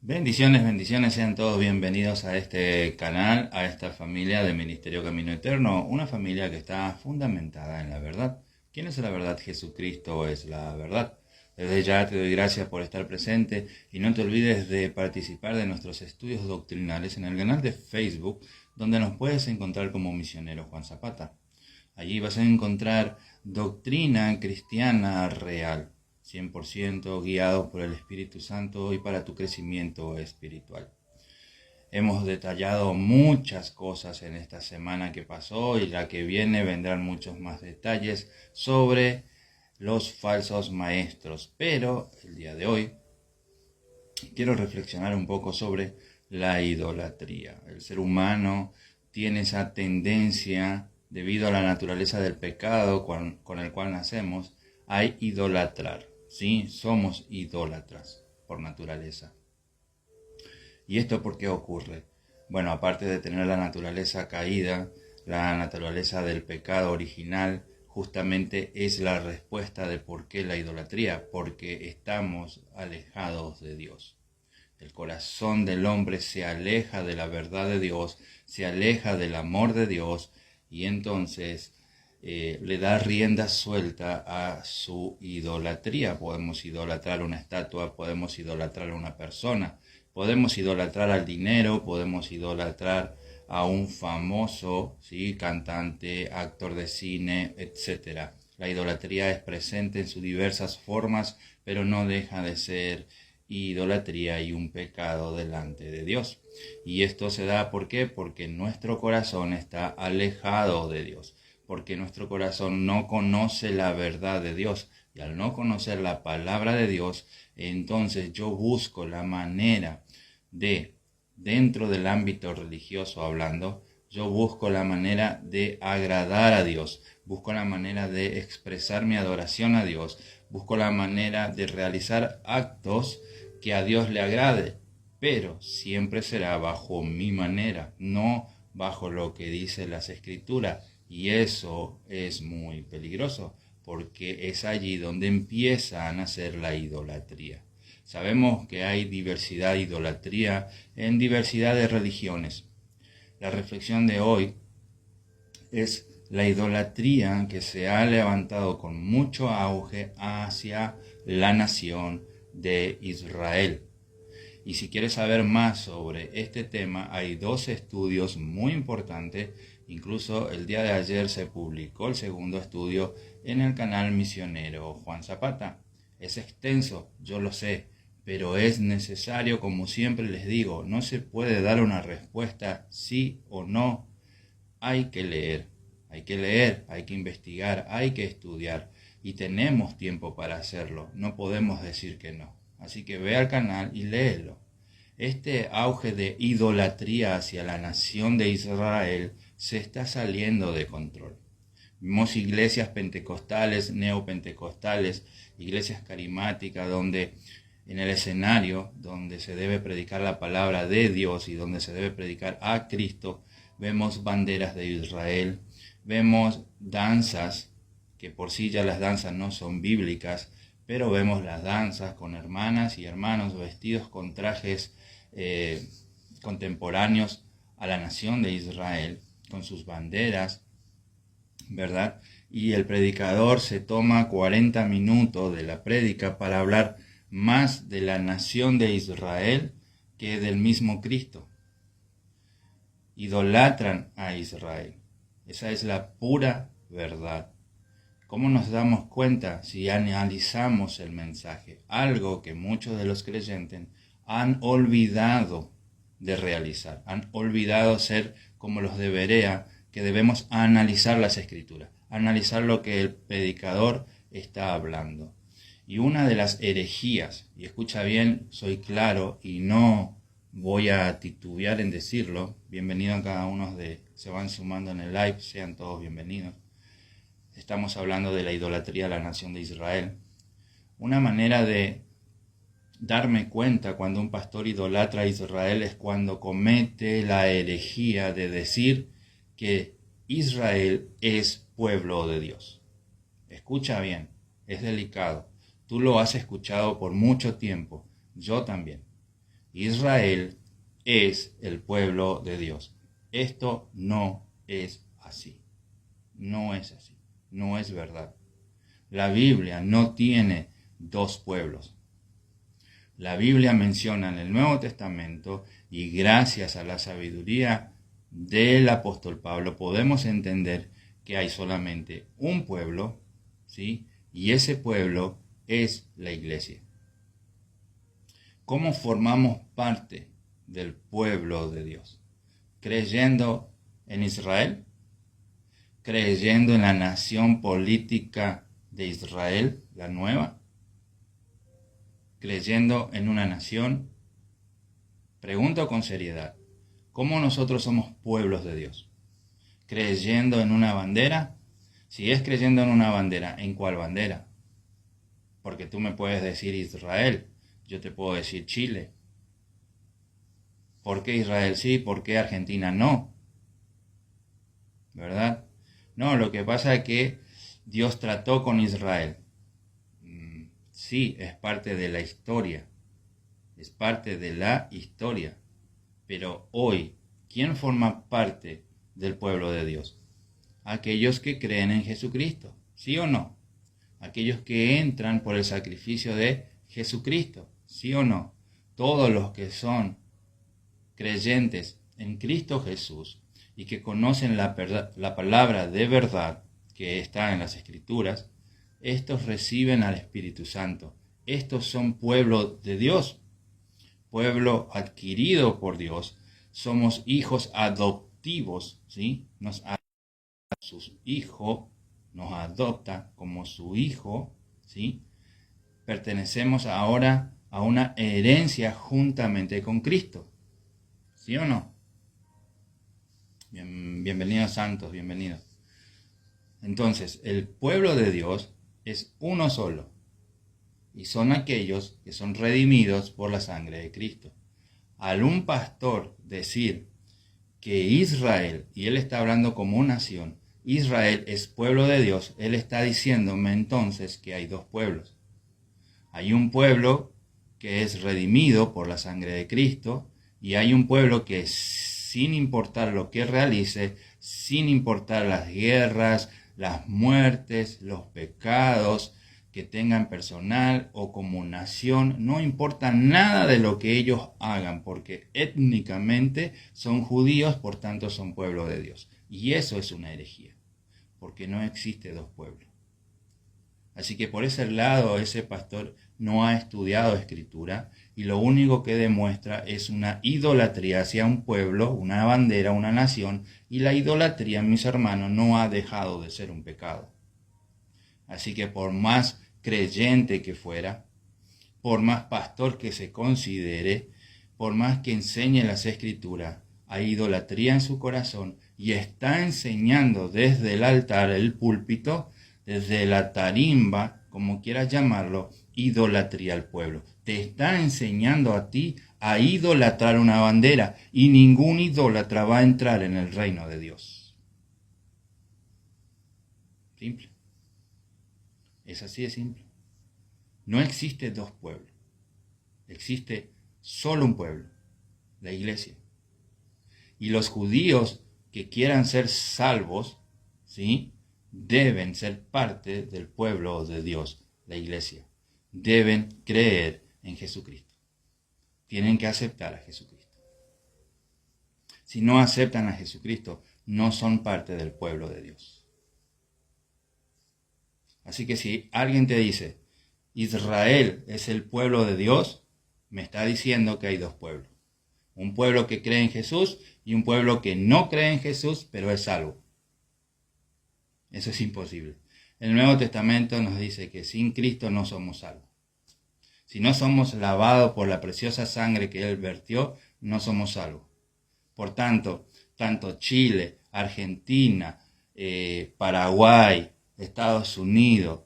Bendiciones, bendiciones, sean todos bienvenidos a este canal, a esta familia de Ministerio Camino Eterno, una familia que está fundamentada en la verdad. ¿Quién es la verdad? Jesucristo es la verdad. Desde ya te doy gracias por estar presente y no te olvides de participar de nuestros estudios doctrinales en el canal de Facebook, donde nos puedes encontrar como Misionero Juan Zapata. Allí vas a encontrar doctrina cristiana real, 100% guiado por el Espíritu Santo y para tu crecimiento espiritual. Hemos detallado muchas cosas en esta semana que pasó y la que viene vendrán muchos más detalles sobre los falsos maestros. Pero el día de hoy quiero reflexionar un poco sobre la idolatría. El ser humano tiene esa tendencia, debido a la naturaleza del pecado con el cual nacemos, a idolatrar. ¿Sí? Somos idólatras por naturaleza. ¿Y esto por qué ocurre? Bueno, aparte de tener la naturaleza caída, la naturaleza del pecado original, justamente es la respuesta de por qué la idolatría, porque estamos alejados de Dios. El corazón del hombre se aleja de la verdad de Dios, se aleja del amor de Dios y entonces le da rienda suelta a su idolatría. Podemos idolatrar una estatua, podemos idolatrar a una persona, podemos idolatrar al dinero, podemos idolatrar a un famoso, ¿sí?, cantante, actor de cine, etc. La idolatría es presente en sus diversas formas, pero no deja de ser idolatría y un pecado delante de Dios. Y esto se da, ¿por qué? Porque nuestro corazón está alejado de Dios, porque nuestro corazón no conoce la verdad de Dios, y al no conocer la palabra de Dios, entonces yo busco la manera de, dentro del ámbito religioso hablando, yo busco la manera de agradar a Dios, busco la manera de expresar mi adoración a Dios, busco la manera de realizar actos que a Dios le agrade, pero siempre será bajo mi manera, no bajo lo que dice las Escrituras. Y eso es muy peligroso, porque es allí donde empieza a nacer la idolatría. Sabemos que hay diversidad de idolatría en diversidad de religiones. La reflexión de hoy es la idolatría que se ha levantado con mucho auge hacia la nación de Israel. Y si quieres saber más sobre este tema, hay dos estudios muy importantes. Incluso el día de ayer se publicó el segundo estudio en el canal Misionero Juan Zapata. Es extenso, yo lo sé, pero es necesario, como siempre les digo, no se puede dar una respuesta sí o no. Hay que leer, hay que investigar, hay que estudiar y tenemos tiempo para hacerlo. No podemos decir que no. Así que ve al canal y léelo. Este auge de idolatría hacia la nación de Israel se está saliendo de control. Vimos iglesias pentecostales, neopentecostales, iglesias carismáticas donde en el escenario donde se debe predicar la palabra de Dios y donde se debe predicar a Cristo, vemos banderas de Israel, vemos danzas, que por sí ya las danzas no son bíblicas, pero vemos las danzas con hermanas y hermanos vestidos con trajes contemporáneos a la nación de Israel, con sus banderas, ¿verdad? Y el predicador se toma 40 minutos de la prédica para hablar más de la nación de Israel que del mismo Cristo. Idolatran a Israel. Esa es la pura verdad. ¿Cómo nos damos cuenta si analizamos el mensaje? Algo que muchos de los creyentes han olvidado de realizar, han olvidado ser como los de Berea, que debemos analizar las Escrituras, analizar lo que el predicador está hablando. Y una de las herejías, y escucha bien, soy claro y no voy a titubear en decirlo, bienvenido a cada uno de se van sumando en el live, sean todos bienvenidos. Estamos hablando de la idolatría a la nación de Israel. Una manera de darme cuenta cuando un pastor idolatra a Israel es cuando comete la herejía de decir que Israel es pueblo de Dios. Escucha bien, es delicado. Tú lo has escuchado por mucho tiempo, yo también. Israel es el pueblo de Dios. Esto no es así. No es así. No es verdad. La Biblia no tiene dos pueblos. La Biblia menciona en el Nuevo Testamento, y gracias a la sabiduría del apóstol Pablo podemos entender que hay solamente un pueblo, ¿sí? Y ese pueblo es la iglesia. ¿Cómo formamos parte del pueblo de Dios? ¿Creyendo en Israel? ¿Creyendo en la nación política de Israel, la nueva? ¿Creyendo en una nación? Pregunto con seriedad, ¿cómo nosotros somos pueblos de Dios? ¿Creyendo en una bandera? Si es creyendo en una bandera, ¿en cuál bandera? Porque tú me puedes decir Israel, yo te puedo decir Chile. ¿Por qué Israel sí? ¿Por qué Argentina no? ¿Verdad? No, lo que pasa es que Dios trató con Israel. Sí, es parte de la historia. Es parte de la historia. Pero hoy, ¿quién forma parte del pueblo de Dios? Aquellos que creen en Jesucristo. ¿Sí o no? Aquellos que entran por el sacrificio de Jesucristo. ¿Sí o no? Todos los que son creyentes en Cristo Jesús y que conocen la palabra de verdad que está en las Escrituras, estos reciben al Espíritu Santo. Estos son pueblo de Dios, pueblo adquirido por Dios. Somos hijos adoptivos, ¿sí? Su hijo nos adopta como su hijo, ¿sí? Pertenecemos ahora a una herencia juntamente con Cristo. ¿Sí o no? Bienvenidos santos, bienvenidos. Entonces, el pueblo de Dios es uno solo. Y son aquellos que son redimidos por la sangre de Cristo. Al un pastor decir que Israel, y él está hablando como nación, Israel es pueblo de Dios, él está diciéndome entonces que hay dos pueblos. Hay un pueblo que es redimido por la sangre de Cristo, y hay un pueblo que sin importar lo que realice, sin importar las guerras, las muertes, los pecados que tengan personal o como nación, no importa nada de lo que ellos hagan, porque étnicamente son judíos, por tanto son pueblo de Dios. Y eso es una herejía, porque no existe dos pueblos. Así que por ese lado ese pastor no ha estudiado escritura y lo único que demuestra es una idolatría hacia un pueblo, una bandera, una nación, y la idolatría, mis hermanos, no ha dejado de ser un pecado. Así que por más creyente que fuera, por más pastor que se considere, por más que enseñe las escrituras, hay idolatría en su corazón y está enseñando desde el altar, el púlpito, desde la tarimba, como quieras llamarlo, idolatría al pueblo. Te está enseñando a ti a idolatrar una bandera y ningún idólatra va a entrar en el reino de Dios. Simple. Es así de simple. No existe dos pueblos. Existe solo un pueblo, la iglesia. Y los judíos que quieran ser salvos, ¿sí?, deben ser parte del pueblo de Dios, la iglesia. Deben creer en Jesucristo. Tienen que aceptar a Jesucristo. Si no aceptan a Jesucristo, no son parte del pueblo de Dios. Así que si alguien te dice, Israel es el pueblo de Dios, me está diciendo que hay dos pueblos. Un pueblo que cree en Jesús y un pueblo que no cree en Jesús, pero es salvo. Eso es imposible. El Nuevo Testamento nos dice que sin Cristo no somos salvos. Si no somos lavados por la preciosa sangre que Él vertió, no somos salvos. Por tanto, tanto Chile, Argentina, Paraguay, Estados Unidos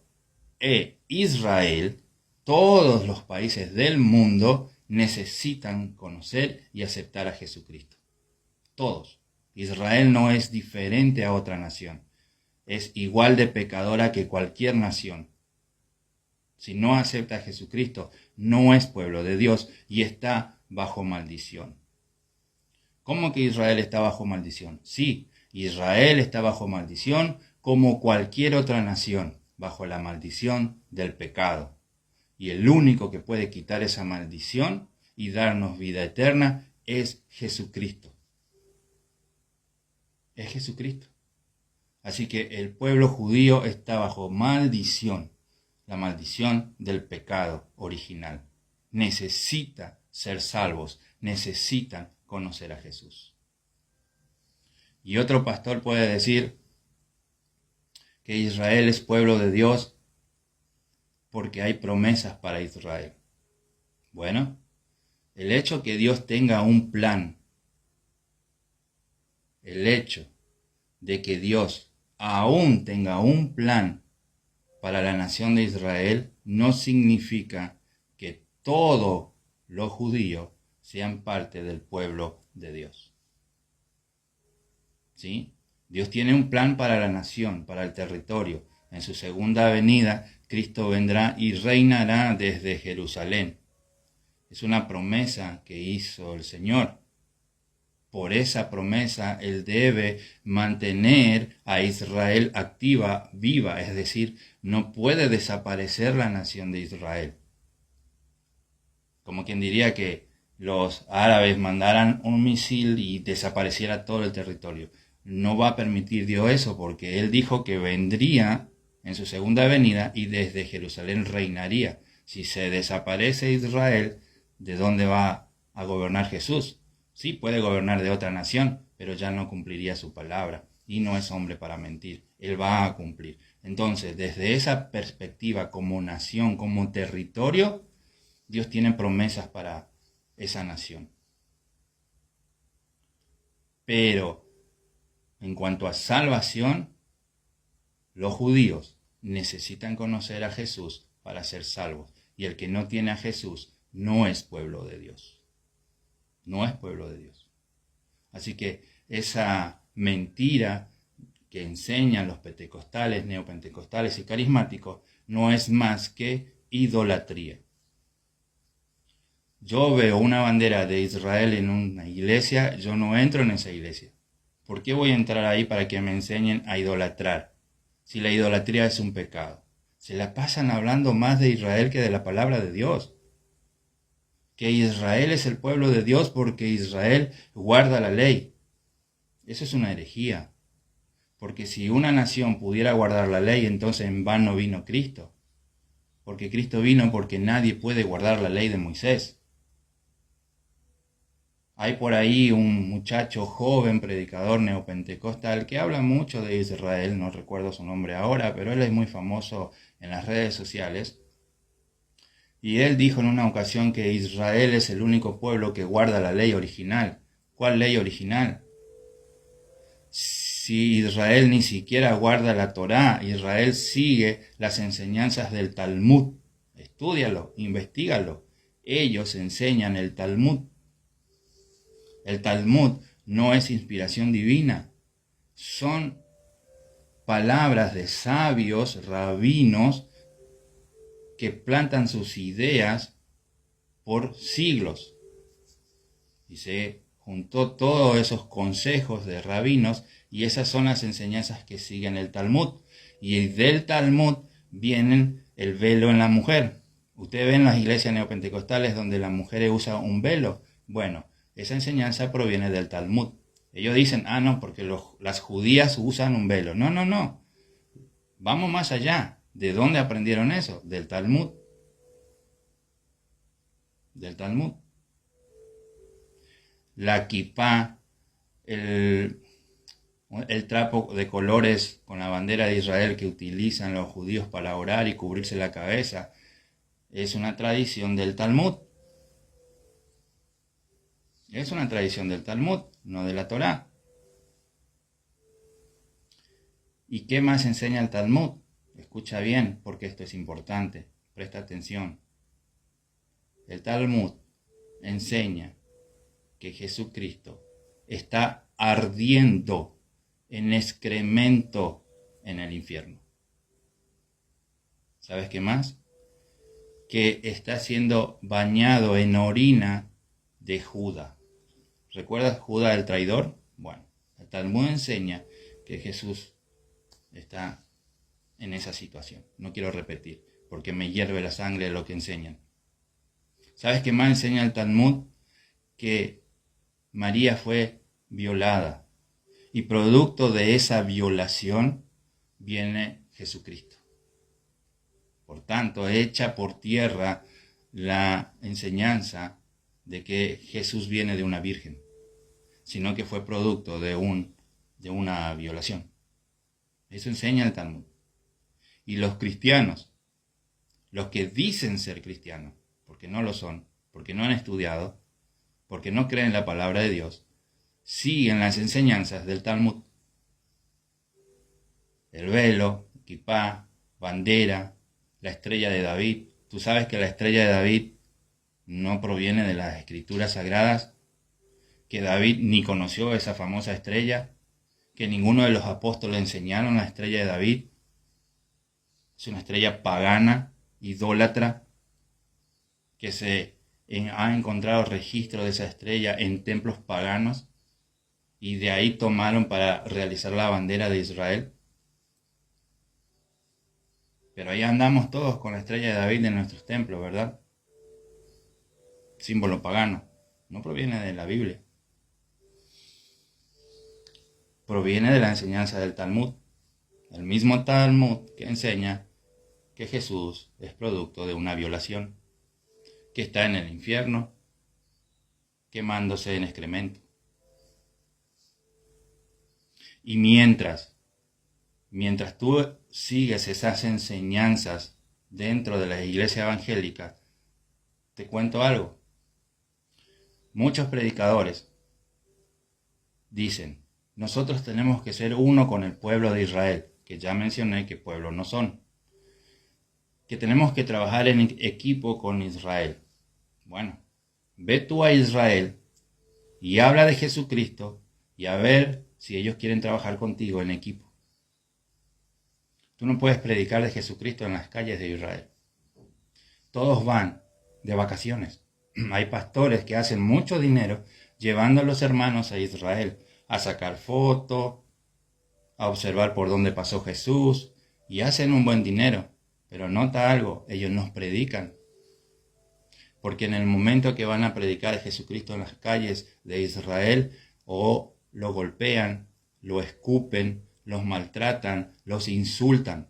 e Israel, todos los países del mundo necesitan conocer y aceptar a Jesucristo. Todos. Israel no es diferente a otra nación. Es igual de pecadora que cualquier nación. Si no acepta a Jesucristo, no es pueblo de Dios y está bajo maldición. ¿Cómo que Israel está bajo maldición? Sí, Israel está bajo maldición como cualquier otra nación, bajo la maldición del pecado. Y el único que puede quitar esa maldición y darnos vida eterna es Jesucristo. Es Jesucristo. Así que el pueblo judío está bajo maldición, la maldición del pecado original. Necesita ser salvos, necesitan conocer a Jesús. Y otro pastor puede decir que Israel es pueblo de Dios porque hay promesas para Israel. Bueno, el hecho que Dios tenga un plan, el hecho de que Dios aún tenga un plan para la nación de Israel, no significa que todos los judíos sean parte del pueblo de Dios. ¿Sí? Dios tiene un plan para la nación, para el territorio. En su segunda venida, Cristo vendrá y reinará desde Jerusalén. Es una promesa que hizo el Señor. Por esa promesa, Él debe mantener a Israel activa, viva, es decir, no puede desaparecer la nación de Israel. Como quien diría que los árabes mandaran un misil y desapareciera todo el territorio. No va a permitir Dios eso porque Él dijo que vendría en su segunda venida y desde Jerusalén reinaría. Si se desaparece Israel, ¿de dónde va a gobernar Jesús? Sí, puede gobernar de otra nación, pero ya no cumpliría su palabra. Y no es hombre para mentir. Él va a cumplir. Entonces, desde esa perspectiva como nación, como territorio, Dios tiene promesas para esa nación. Pero, en cuanto a salvación, los judíos necesitan conocer a Jesús para ser salvos. Y el que no tiene a Jesús no es pueblo de Dios. No es pueblo de Dios. Así que esa mentira que enseñan los pentecostales, neopentecostales y carismáticos no es más que idolatría. Yo veo una bandera de Israel en una iglesia, yo no entro en esa iglesia. ¿Por qué voy a entrar ahí para que me enseñen a idolatrar? Si la idolatría es un pecado. Se la pasan hablando más de Israel que de la palabra de Dios. Que Israel es el pueblo de Dios porque Israel guarda la ley. Eso es una herejía. Porque si una nación pudiera guardar la ley, entonces en vano vino Cristo. Porque Cristo vino porque nadie puede guardar la ley de Moisés. Hay por ahí un muchacho joven, predicador neopentecostal, que habla mucho de Israel, no recuerdo su nombre ahora, pero él es muy famoso en las redes sociales. Y él dijo en una ocasión que Israel es el único pueblo que guarda la ley original. ¿Cuál ley original? Si Israel ni siquiera guarda la Torá, Israel sigue las enseñanzas del Talmud. Estúdialo, investígalo. Ellos enseñan el Talmud. El Talmud no es inspiración divina. Son palabras de sabios, rabinos, que plantan sus ideas por siglos. Y se juntó todos esos consejos de rabinos y esas son las enseñanzas que siguen el Talmud. Y del Talmud vienen el velo en la mujer. Ustedes ven las iglesias neopentecostales donde la mujer usa un velo. Bueno, esa enseñanza proviene del Talmud. Ellos dicen, no, porque las judías usan un velo. No, no, no. Vamos más allá. ¿De dónde aprendieron eso? Del Talmud. Del Talmud. La kipá, el trapo de colores con la bandera de Israel que utilizan los judíos para orar y cubrirse la cabeza, es una tradición del Talmud. Es una tradición del Talmud, no de la Torá. ¿Y qué más enseña el Talmud? Escucha bien, porque esto es importante. Presta atención. El Talmud enseña que Jesucristo está ardiendo en excremento en el infierno. ¿Sabes qué más? Que está siendo bañado en orina de Judas. ¿Recuerdas Judas el traidor? Bueno, el Talmud enseña que Jesús está en esa situación. No quiero repetir, porque me hierve la sangre de lo que enseñan. ¿Sabes qué más enseña el Talmud? Que María fue violada. Y producto de esa violación viene Jesucristo. Por tanto, echa por tierra la enseñanza de que Jesús viene de una virgen, sino que fue producto de una violación. Eso enseña el Talmud. Y los cristianos, los que dicen ser cristianos, porque no lo son, porque no han estudiado, porque no creen en la palabra de Dios, siguen las enseñanzas del Talmud. El velo, kipá, bandera, la estrella de David. Tú sabes que la estrella de David no proviene de las escrituras sagradas, que David ni conoció esa famosa estrella, que ninguno de los apóstoles enseñaron la estrella de David. Es una estrella pagana, idólatra, que ha encontrado registro de esa estrella en templos paganos y de ahí tomaron para realizar la bandera de Israel. Pero ahí andamos todos con la estrella de David en nuestros templos, ¿verdad? Símbolo pagano. No proviene de la Biblia. Proviene de la enseñanza del Talmud. El mismo Talmud que enseña que Jesús es producto de una violación, que está en el infierno, quemándose en excremento. Y mientras tú sigues esas enseñanzas dentro de la iglesia evangélica, te cuento algo. Muchos predicadores dicen, nosotros tenemos que ser uno con el pueblo de Israel, que ya mencioné que pueblo no son. Que tenemos que trabajar en equipo con Israel. Bueno, ve tú a Israel y habla de Jesucristo y a ver si ellos quieren trabajar contigo en equipo. Tú no puedes predicar de Jesucristo en las calles de Israel. Todos van de vacaciones. Hay pastores que hacen mucho dinero llevando a los hermanos a Israel a sacar fotos, a observar por dónde pasó Jesús y hacen un buen dinero. Pero nota algo, ellos nos predican. Porque en el momento que van a predicar de Jesucristo en las calles de Israel, o lo golpean, lo escupen, los maltratan, los insultan.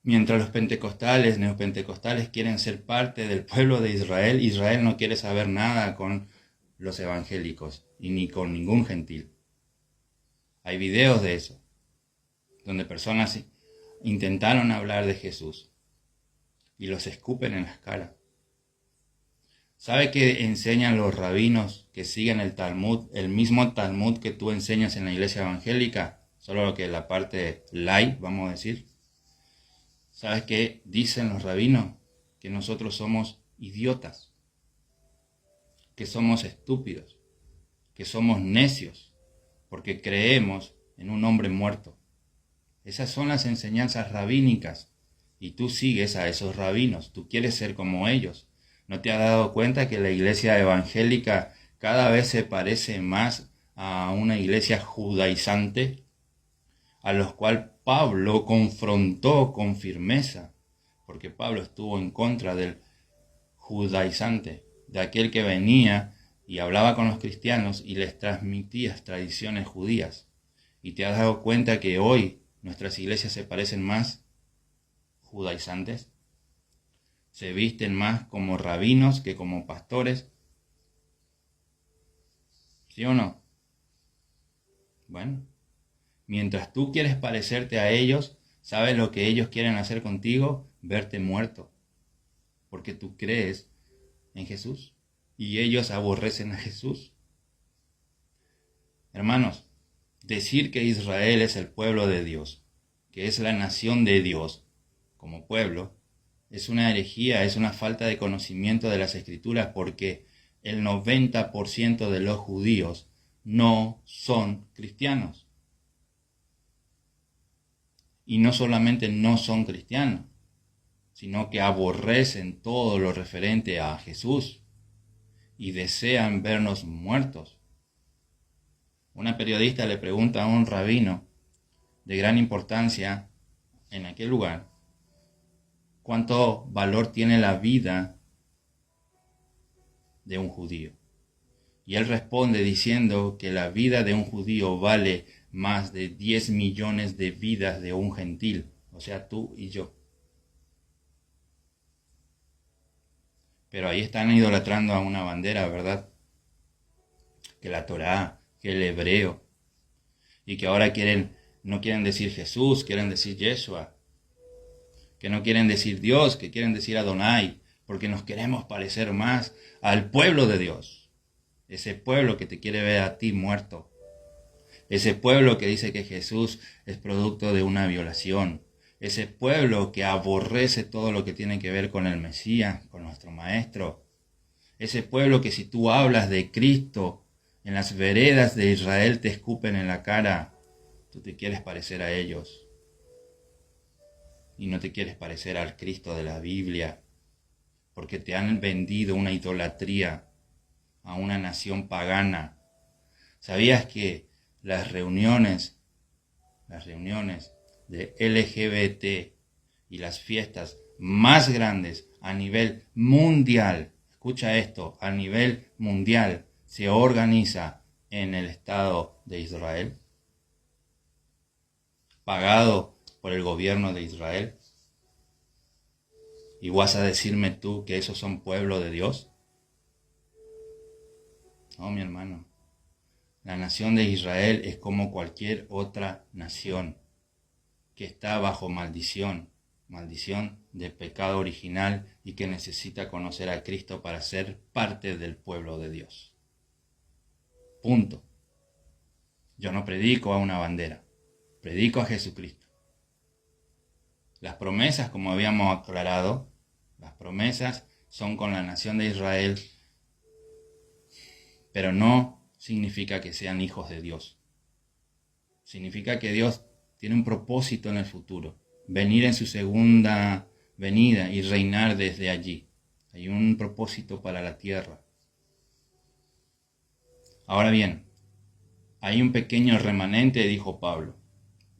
Mientras los pentecostales, neopentecostales quieren ser parte del pueblo de Israel, Israel no quiere saber nada con los evangélicos y ni con ningún gentil. Hay videos de eso, donde personas intentaron hablar de Jesús y los escupen en las caras. ¿Sabe qué enseñan los rabinos que siguen el Talmud, el mismo Talmud que tú enseñas en la iglesia evangélica? Solo que la parte light, vamos a decir. ¿Sabes qué dicen los rabinos? Que nosotros somos idiotas, que somos estúpidos, que somos necios, porque creemos en un hombre muerto. Esas son las enseñanzas rabínicas y tú sigues a esos rabinos, tú quieres ser como ellos. ¿No te has dado cuenta que la iglesia evangélica cada vez se parece más a una iglesia judaizante, a los cual Pablo confrontó con firmeza? Porque Pablo estuvo en contra del judaizante, de aquel que venía y hablaba con los cristianos y les transmitía tradiciones judías. ¿Y te has dado cuenta que hoy nuestras iglesias se parecen más judaizantes? Se visten más como rabinos que como pastores. ¿Sí o no? Bueno, mientras tú quieres parecerte a ellos, ¿sabes lo que ellos quieren hacer contigo? Verte muerto. Porque tú crees en Jesús y ellos aborrecen a Jesús. Hermanos, decir que Israel es el pueblo de Dios, que es la nación de Dios como pueblo, es una herejía, es una falta de conocimiento de las Escrituras, porque el 90% de los judíos no son cristianos. Y no solamente no son cristianos, sino que aborrecen todo lo referente a Jesús. y desean vernos muertos. Una periodista le pregunta a un rabino de gran importancia en aquel lugar cuánto valor tiene la vida de un judío. Y él responde diciendo que la vida de un judío vale más de 10 millones de vidas de un gentil, o sea, tú y yo. Pero ahí están idolatrando a una bandera, ¿verdad? Que la Torá, que el hebreo, y que ahora no quieren decir Jesús, quieren decir Yeshua, que no quieren decir Dios, que quieren decir Adonai, porque nos queremos parecer más al pueblo de Dios. Ese pueblo que te quiere ver a ti muerto. Ese pueblo que dice que Jesús es producto de una violación. Ese pueblo que aborrece todo lo que tiene que ver con el Mesías, con nuestro Maestro. Ese pueblo que si tú hablas de Cristo, en las veredas de Israel te escupen en la cara. Tú te quieres parecer a ellos. Y no te quieres parecer al Cristo de la Biblia. Porque te han vendido una idolatría a una nación pagana. ¿Sabías que las reuniones de LGBT y las fiestas más grandes a nivel mundial, escucha esto, a nivel mundial, se organiza en el Estado de Israel, pagado por el gobierno de Israel? ¿Y vas a decirme tú que esos son pueblo de Dios? No, mi hermano. La nación de Israel es como cualquier otra nación que está bajo maldición de pecado original y que necesita conocer a Cristo para ser parte del pueblo de Dios. Punto. Yo no predico a una bandera, predico a Jesucristo. Las promesas, como habíamos aclarado, las promesas son con la nación de Israel, pero no significa que sean hijos de Dios. Significa que Dios tiene un propósito en el futuro, venir en su segunda venida y reinar desde allí. Hay un propósito para la tierra. Ahora bien, hay un pequeño remanente, dijo Pablo,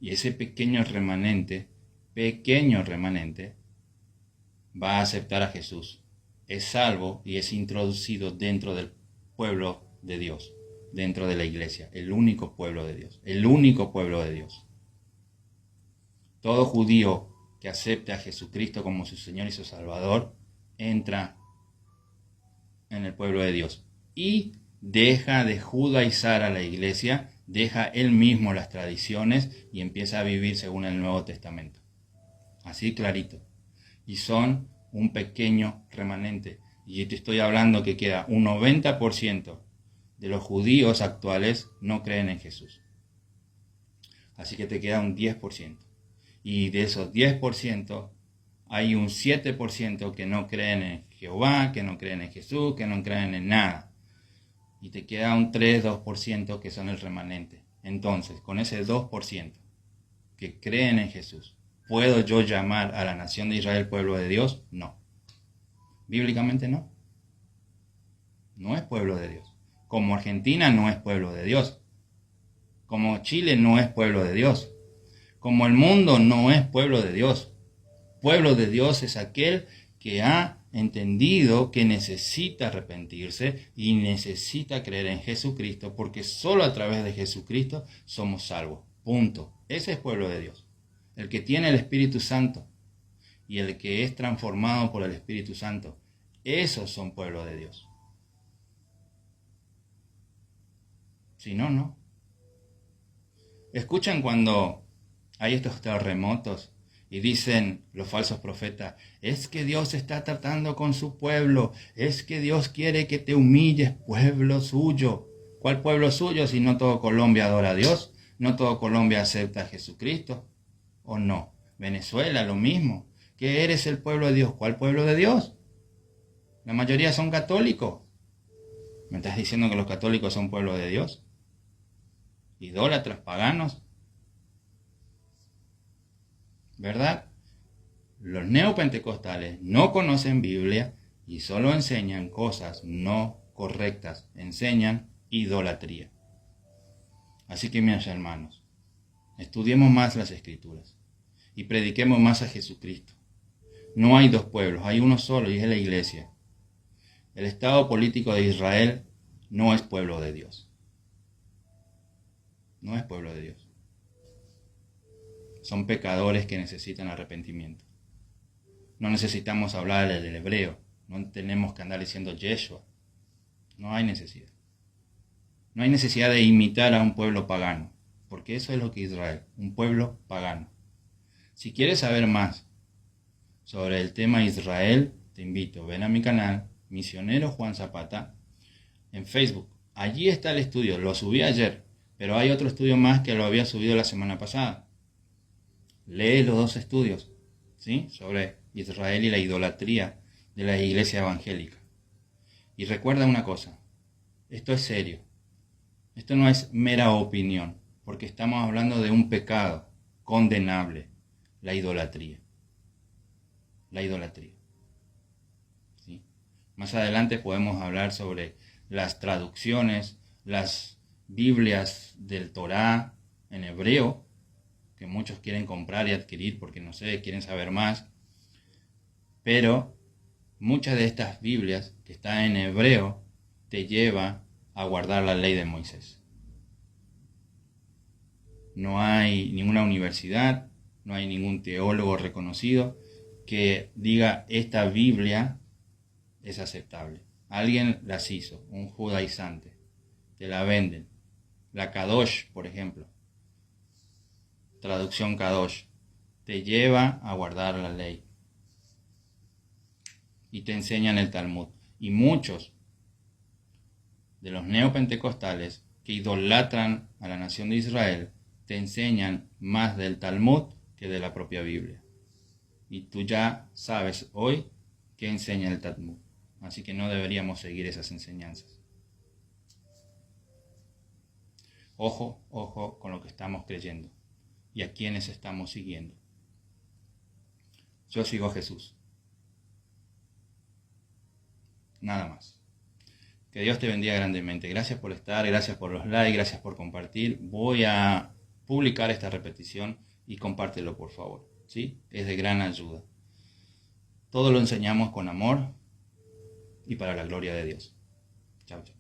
y ese pequeño remanente, va a aceptar a Jesús. Es salvo y es introducido dentro del pueblo de Dios, dentro de la iglesia, el único pueblo de Dios, el único pueblo de Dios. Todo judío que acepte a Jesucristo como su Señor y su Salvador entra en el pueblo de Dios y deja de judaizar a la iglesia, deja él mismo las tradiciones y empieza a vivir según el Nuevo Testamento. Así clarito. Y son un pequeño remanente. Y te estoy hablando que queda un 90% de los judíos actuales no creen en Jesús. Así que te queda un 10%. Y de esos 10% hay un 7% que no creen en Jehová, que no creen en Jesús, que no creen en nada. Y te queda un 3-2% que son el remanente. Entonces, con ese 2% que creen en Jesús, ¿puedo yo llamar a la nación de Israel pueblo de Dios? No. Bíblicamente no. No es pueblo de Dios. Como Argentina no es pueblo de Dios. Como Chile no es pueblo de Dios. Como el mundo no es pueblo de Dios. Pueblo de Dios es aquel que ha entendido que necesita arrepentirse y necesita creer en Jesucristo, porque solo a través de Jesucristo somos salvos. Punto. Ese es pueblo de Dios. El que tiene el Espíritu Santo y el que es transformado por el Espíritu Santo. Esos son pueblo de Dios. Si no, no. Escuchan cuando hay estos terremotos y dicen los falsos profetas, es que Dios está tratando con su pueblo, es que Dios quiere que te humilles, pueblo suyo. ¿Cuál pueblo suyo si no todo Colombia adora a Dios? ¿No todo Colombia acepta a Jesucristo? ¿O no? Venezuela, lo mismo. ¿Que eres el pueblo de Dios? ¿Cuál pueblo de Dios? La mayoría son católicos. ¿Me estás diciendo que los católicos son pueblo de Dios? ¿Idólatras, paganos? ¿Verdad? Los neopentecostales no conocen Biblia y solo enseñan cosas no correctas enseñan idolatría. Así que mis hermanos, estudiemos más las Escrituras y prediquemos más a Jesucristo. No hay dos pueblos, hay uno solo y es la iglesia. El Estado político de Israel no es pueblo de Dios. No es pueblo de Dios. Son pecadores que necesitan arrepentimiento. No necesitamos hablar del hebreo. No tenemos que andar diciendo Yeshua. No hay necesidad. No hay necesidad de imitar a un pueblo pagano, porque eso es lo que es Israel, un pueblo pagano. Si quieres saber más sobre el tema Israel, te invito, ven a mi canal, Misionero Juan Zapata, en Facebook. Allí está el estudio, lo subí ayer, pero hay otro estudio más que lo había subido la semana pasada. Lee los dos estudios, ¿sí? Sobre Israel y la idolatría de la iglesia evangélica. Y recuerda una cosa, esto es serio. Esto no es mera opinión, porque estamos hablando de un pecado condenable, la idolatría. La idolatría. ¿Sí? Más adelante podemos hablar sobre las traducciones, las Biblias del Torá en hebreo, que muchos quieren comprar y adquirir porque no sé, quieren saber más. Pero muchas de estas Biblias que están en hebreo te llevan a guardar la ley de Moisés. No hay ninguna universidad, no hay ningún teólogo reconocido que diga esta Biblia es aceptable. Alguien las hizo, un judaizante, te la venden. La Kadosh, por ejemplo, traducción Kadosh, te lleva a guardar la ley y te enseñan el Talmud. Y muchos de los neopentecostales que idolatran a la nación de Israel te enseñan más del Talmud que de la propia Biblia. Y tú ya sabes hoy qué enseña el Talmud. Así que no deberíamos seguir esas enseñanzas. Ojo, ojo con lo que estamos creyendo y a quienes estamos siguiendo. Yo sigo a Jesús. Nada más. Que Dios te bendiga grandemente. Gracias por estar, gracias por los likes, gracias por compartir. Voy a publicar esta repetición y compártelo, por favor. ¿Sí? Es de gran ayuda. Todo lo enseñamos con amor y para la gloria de Dios. Chao, chao.